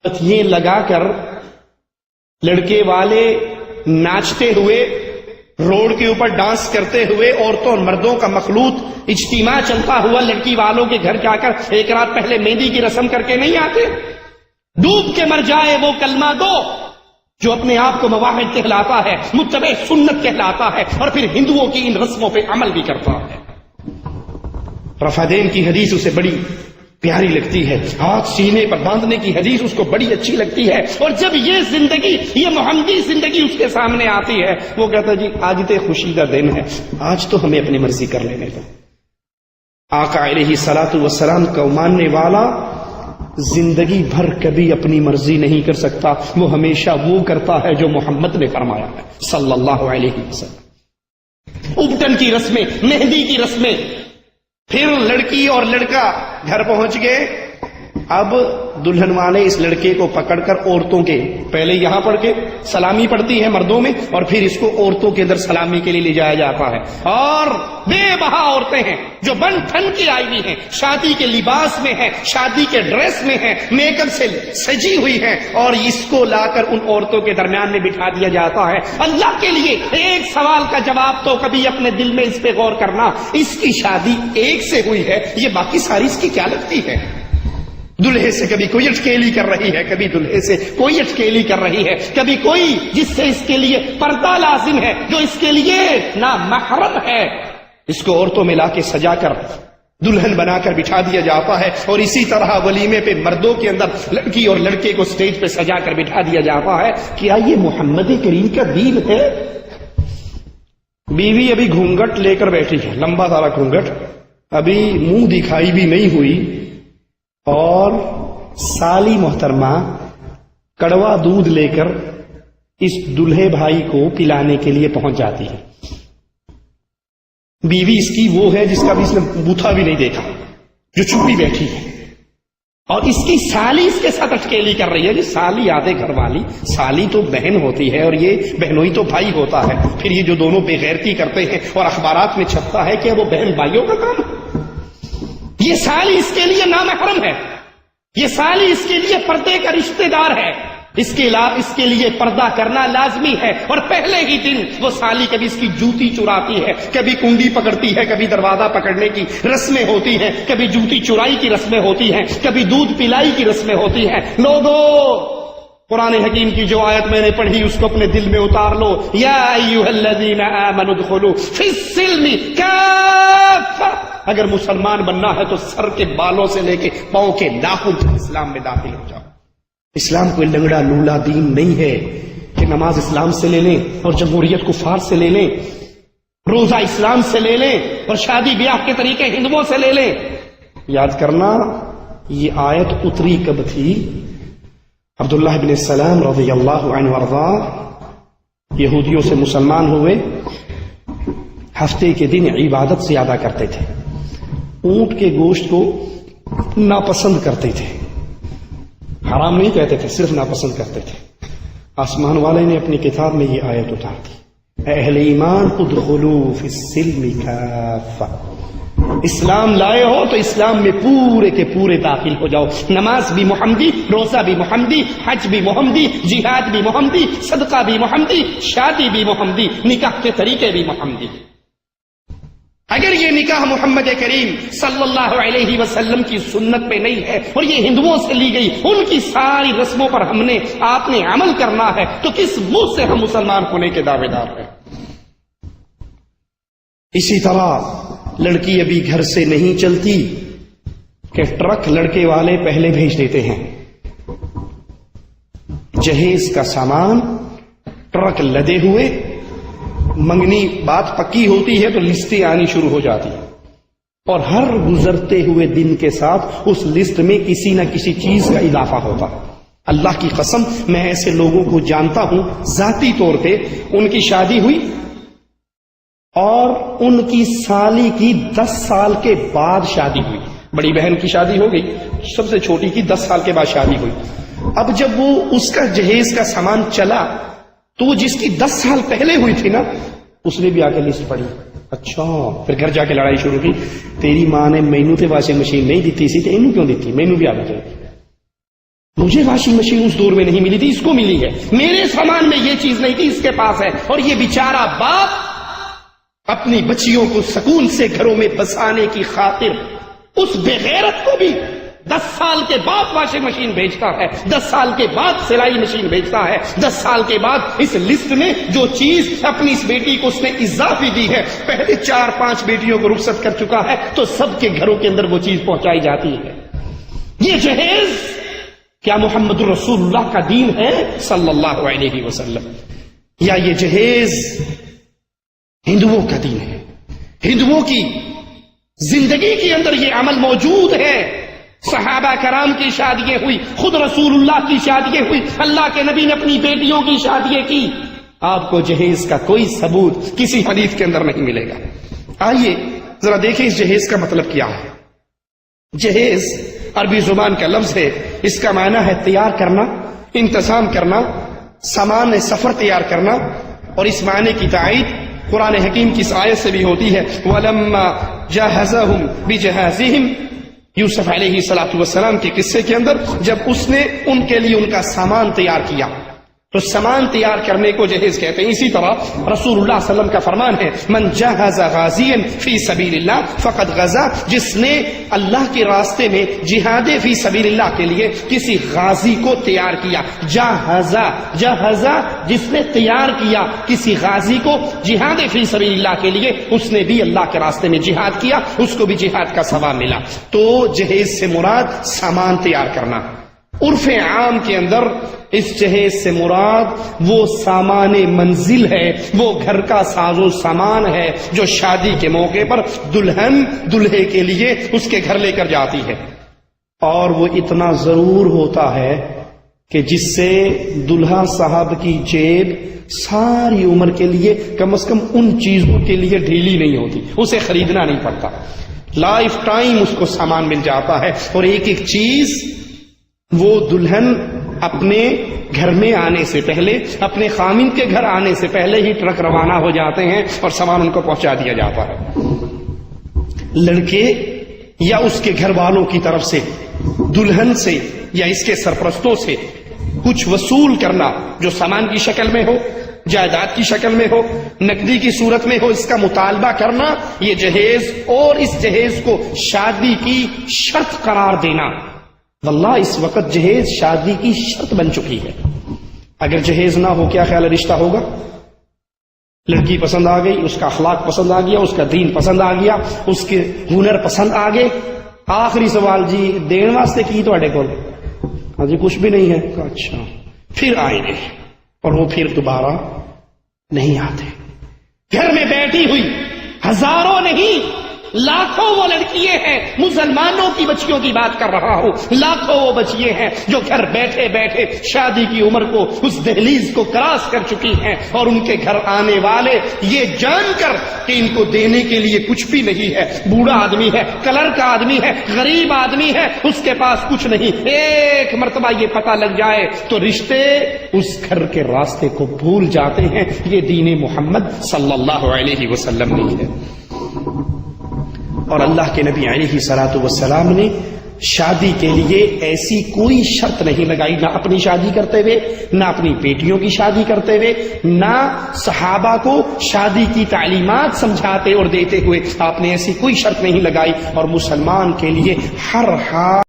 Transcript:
یہ لگا کر لڑکے والے ناچتے ہوئے روڈ کے اوپر ڈانس کرتے ہوئے عورتوں اور مردوں کا مخلوط اجتماع چلتا ہوا لڑکی والوں کے گھر جا کر ایک رات پہلے مہندی کی رسم کر کے نہیں آتے؟ ڈوب کے مر جائے وہ کلمہ گو جو اپنے آپ کو مواحد کہلاتا ہے، متبع سنت کہلاتا ہے، اور پھر ہندوؤں کی ان رسموں پہ عمل بھی کرتا ہے۔ رفادین کی حدیث اسے بڑی پیاری لگتی ہے، ہاتھ سینے پر باندھنے کی حدیث اس کو بڑی اچھی لگتی ہے، اور جب یہ زندگی، یہ محمدی زندگی اس کے سامنے آتی ہے، وہ کہتا ہے جی آج تو خوشی کا دن ہے، آج تو ہمیں اپنی مرضی کر لینے دو۔ آقا علیہ الصلوۃ والسلام کو ماننے والا زندگی بھر کبھی اپنی مرضی نہیں کر سکتا، وہ ہمیشہ وہ کرتا ہے جو محمد نے فرمایا ہے صلی اللہ علیہ وسلم۔ ابٹن کی رسمیں، مہندی کی رسمیں، پھر لڑکی اور لڑکا گھر پہنچ گئے۔ اب دلہن والے اس لڑکے کو پکڑ کر عورتوں کے پہلے یہاں پڑھ کے سلامی پڑتی ہے مردوں میں، اور پھر اس کو عورتوں کے اندر سلامی کے لیے لے جایا جاتا ہے، اور بے بہا عورتیں ہیں جو بن ٹھن کی آئی ہوئی ہیں، شادی کے لباس میں ہیں، شادی کے ڈریس میں ہیں، میک اپ سے سجی ہوئی ہیں، اور اس کو لا کر ان عورتوں کے درمیان میں بٹھا دیا جاتا ہے۔ اللہ کے لیے ایک سوال کا جواب تو کبھی اپنے دل میں اس پہ غور کرنا، اس کی شادی ایک سے ہوئی ہے، یہ باقی ساری اس کی کیا لگتی ہے؟ دلہے سے کبھی کوئی اٹکیلی کر رہی ہے، کبھی دلہے سے کوئی اٹکیلی کر رہی ہے، کبھی کوئی جس سے اس کے لیے پردہ لازم ہے، جو اس کے لیے نامحرم ہے، اس کو عورتوں میں لا کے سجا کر دلہن بنا کر بٹھا دیا جاتا ہے، اور اسی طرح ولیمے پہ مردوں کے اندر لڑکی اور لڑکے کو سٹیج پہ سجا کر بٹھا دیا جاتا ہے۔ کیا یہ محمد کریم کا دین ہے؟ بیوی ابھی گھونگھٹ لے کر بیٹھی ہے، لمبا سارا گھونگھٹ، ابھی منہ دکھائی بھی نہیں ہوئی، اور سالی محترمہ کڑوا دودھ لے کر اس دلہے بھائی کو پلانے کے لیے پہنچ جاتی ہے۔ بیوی اس کی وہ ہے جس کا بھی اس نے بوتھا بھی نہیں دیکھا، جو چھپی بیٹھی ہے، اور اس کی سالی اس کے ساتھ اٹکیلی کر رہی ہے۔ جی سالی آدھے گھر والی، سالی تو بہن ہوتی ہے، اور یہ بہنوئی تو بھائی ہوتا ہے، پھر یہ جو دونوں بے غیرتی کرتے ہیں اور اخبارات میں چھپتا ہے کہ وہ بہن بھائیوں کا کام ہے۔ یہ سالی اس کے لیے نامحرم ہے، یہ سالی اس کے لیے پردے کا رشتہ دار ہے، اس کے لیے پردہ کرنا لازمی ہے، اور پہلے ہی دن وہ سالی کبھی اس کی جوتی چراتی ہے، کبھی کنڈی پکڑتی ہے، کبھی دروازہ پکڑنے کی رسمیں ہوتی ہیں، کبھی جوتی چرائی کی رسمیں ہوتی ہیں، کبھی دودھ پلائی کی رسمیں ہوتی ہیں۔ لوگوں، قرآن حکیم کی جو آیت میں نے پڑھی اس کو اپنے دل میں اتار لو، یا ایھا الذین آمنوا ادخلوا فی السلم کافہ۔ اگر مسلمان بننا ہے تو سر کے بالوں سے لے کے پاؤں کے ناخن تک اسلام میں داخل ہو جاؤ۔ اسلام کوئی لنگڑا لولا دین نہیں ہے کہ نماز اسلام سے لے لیں اور جمہوریت کفار سے لے لیں، روزہ اسلام سے لے لیں اور شادی بیاہ کے طریقے ہندوؤں سے لے لیں۔ یاد کرنا یہ آیت اتری کب تھی؟ عبداللہ بن السلام رضی اللہ عنہ وارضاہ یہودیوں سے مسلمان ہوئے، ہفتے کے دن عبادت زیادہ کرتے تھے، اونٹ کے گوشت کو ناپسند کرتے تھے، حرام نہیں کہتے تھے، صرف ناپسند کرتے تھے۔ آسمان والے نے اپنی کتاب میں یہ آیت اتار دی، اے اہل ایمان ادخلوا فی السلم کافہ، اسلام لائے ہو تو اسلام میں پورے کے پورے داخل ہو جاؤ۔ نماز بھی محمدی، روزہ بھی محمدی، حج بھی محمدی، جہاد بھی محمدی، صدقہ بھی محمدی، شادی بھی محمدی، نکاح کے طریقے بھی محمدی۔ اگر یہ نکاح محمد کریم صلی اللہ علیہ وسلم کی سنت پہ نہیں ہے اور یہ ہندوؤں سے لی گئی ان کی ساری رسموں پر آپ نے عمل کرنا ہے، تو کس منہ سے ہم مسلمان ہونے کے دعوے دار ہیں؟ اسی طرح لڑکی ابھی گھر سے نہیں چلتی کہ ٹرک لڑکے والے پہلے بھیج دیتے ہیں، جہیز کا سامان ٹرک لدے ہوئے، منگنی بات پکی ہوتی ہے تو لسٹیں آنی شروع ہو جاتی ہیں، اور ہر گزرتے ہوئے دن کے ساتھ اس لسٹ میں کسی نہ کسی چیز کا اضافہ ہوتا ہے۔ اللہ کی قسم میں ایسے لوگوں کو جانتا ہوں ذاتی طور پہ، ان کی شادی ہوئی اور ان کی سالی کی 10 سال کے بعد شادی ہوئی، بڑی بہن کی شادی ہو گئی، سب سے چھوٹی کی 10 سال کے بعد شادی ہوئی۔ اب جب وہ اس کا جہیز کا سامان چلا تو وہ جس کی 10 سال پہلے ہوئی تھی نا، اس نے بھی آ کے لسٹ پڑھی، اچھا، پھر گھر جا کے لڑائی شروع کی، تیری ماں نے مینو تے واشنگ مشین نہیں دیتی سی تے اینو کیوں دیتی، مینو بھی آ جائے۔ مجھے واشنگ مشین اس دور میں نہیں ملی تھی، اس کو ملی ہے، میرے سامان میں یہ چیز نہیں تھی، اس کے پاس ہے۔ اور یہ بیچارہ باپ اپنی بچیوں کو سکون سے گھروں میں بسانے کی خاطر اس بے غیرت کو بھی 10 سال کے بعد واشنگ مشین بھیجتا ہے، 10 سال کے بعد سلائی مشین بھیجتا ہے، 10 سال کے بعد اس لسٹ میں جو چیز اپنی اس بیٹی کو اس نے اضافی دی ہے، پہلے 4-5 بیٹیوں کو رخصت کر چکا ہے تو سب کے گھروں کے اندر وہ چیز پہنچائی جاتی ہے۔ یہ جہیز کیا محمد رسول اللہ کا دین ہے صلی اللہ علیہ وسلم، یا یہ جہیز ہندوؤں کا دین ہے؟ ہندوؤں کی زندگی کے اندر یہ عمل موجود ہے۔ صحابہ کرام کی شادیاں ہوئی، خود رسول اللہ کی شادیاں ہوئی، اللہ کے نبی نے اپنی بیٹیوں کی شادیاں کی۔ آپ کو جہیز کا کوئی ثبوت کسی حدیث کے اندر نہیں ملے گا۔ آئیے ذرا دیکھیں اس جہیز کا مطلب کیا ہے۔ جہیز عربی زبان کا لفظ ہے، اس کا معنی ہے تیار کرنا، انتظام کرنا، سامان سفر تیار کرنا، اور اس معنی کی تائید قرآن حکیم کی اس آیت سے بھی ہوتی ہے، وَلَمَّا جَهَزَهُمْ بِجَهَازِهِمْ، یوسف علیہ السلام کے قصے کے اندر جب اس نے ان کے لیے ان کا سامان تیار کیا تو سامان تیار کرنے کو جہیز کہتے ہیں۔ اسی طرح رسول اللہ صلی اللہ علیہ وسلم کا فرمان ہے، من جہز غازیا فی سبیل اللہ فقد غزا، جس نے اللہ کے راستے میں جہاد فی سبیل اللہ کے لیے کسی غازی کو تیار کیا، جہزا جس نے تیار کیا کسی غازی کو جہاد فی سبیل اللہ کے لیے، اس نے بھی اللہ کے راستے میں جہاد کیا، اس کو بھی جہاد کا ثواب ملا۔ تو جہیز سے مراد سامان تیار کرنا۔ عرف عام کے اندر اس جہیز سے مراد وہ سامان منزل ہے، وہ گھر کا ساز و سامان ہے جو شادی کے موقع پر دلہن دلہے کے لیے اس کے گھر لے کر جاتی ہے، اور وہ اتنا ضرور ہوتا ہے کہ جس سے دلہا صاحب کی جیب ساری عمر کے لیے کم از کم ان چیزوں کے لیے ڈھیلی نہیں ہوتی، اسے خریدنا نہیں پڑتا، لائف ٹائم اس کو سامان مل جاتا ہے۔ اور ایک ایک چیز وہ دلہن اپنے گھر میں آنے سے پہلے، اپنے خامند کے گھر آنے سے پہلے ہی ٹرک روانہ ہو جاتے ہیں اور سامان ان کو پہنچا دیا جاتا ہے۔ لڑکے یا اس کے گھر والوں کی طرف سے دلہن سے یا اس کے سرپرستوں سے کچھ وصول کرنا، جو سامان کی شکل میں ہو، جائیداد کی شکل میں ہو، نقدی کی صورت میں ہو، اس کا مطالبہ کرنا، یہ جہیز، اور اس جہیز کو شادی کی شرط قرار دینا۔ واللہ اس وقت جہیز شادی کی شرط بن چکی ہے۔ اگر جہیز نہ ہو کیا خیال رشتہ ہوگا؟ لڑکی پسند آ گئی، اس کا اخلاق پسند آ گیا، اس کا دین پسند آ گیا، اس کے ہنر پسند آ گئے، آخری سوال جی دین واسطے کی تواڈے کول؟ ہاں جی کچھ بھی نہیں ہے۔ اچھا پھر آئیں گے، اور وہ پھر دوبارہ نہیں آتے۔ گھر میں بیٹھی ہوئی ہزاروں نہیں لاکھوں وہ لڑکیاں ہیں، مسلمانوں کی بچیوں کی بات کر رہا ہوں، لاکھوں وہ بچیاں ہیں جو گھر بیٹھے بیٹھے شادی کی عمر کو، اس دہلیز کو کراس کر چکی ہیں، اور ان کے گھر آنے والے یہ جان کر کہ ان کو دینے کے لیے کچھ بھی نہیں ہے، بوڑھا آدمی ہے، کلر کا آدمی ہے، غریب آدمی ہے، اس کے پاس کچھ نہیں، ایک مرتبہ یہ پتہ لگ جائے تو رشتے اس گھر کے راستے کو بھول جاتے ہیں۔ یہ دین محمد صلی اللہ علیہ وسلم نہیں ہے۔ اور اللہ کے نبی علیہ الصلوۃ والسلام نے شادی کے لیے ایسی کوئی شرط نہیں لگائی، نہ اپنی شادی کرتے ہوئے، نہ اپنی بیٹیوں کی شادی کرتے ہوئے، نہ صحابہ کو شادی کی تعلیمات سمجھاتے اور دیتے ہوئے آپ نے ایسی کوئی شرط نہیں لگائی۔ اور مسلمان کے لیے ہر حال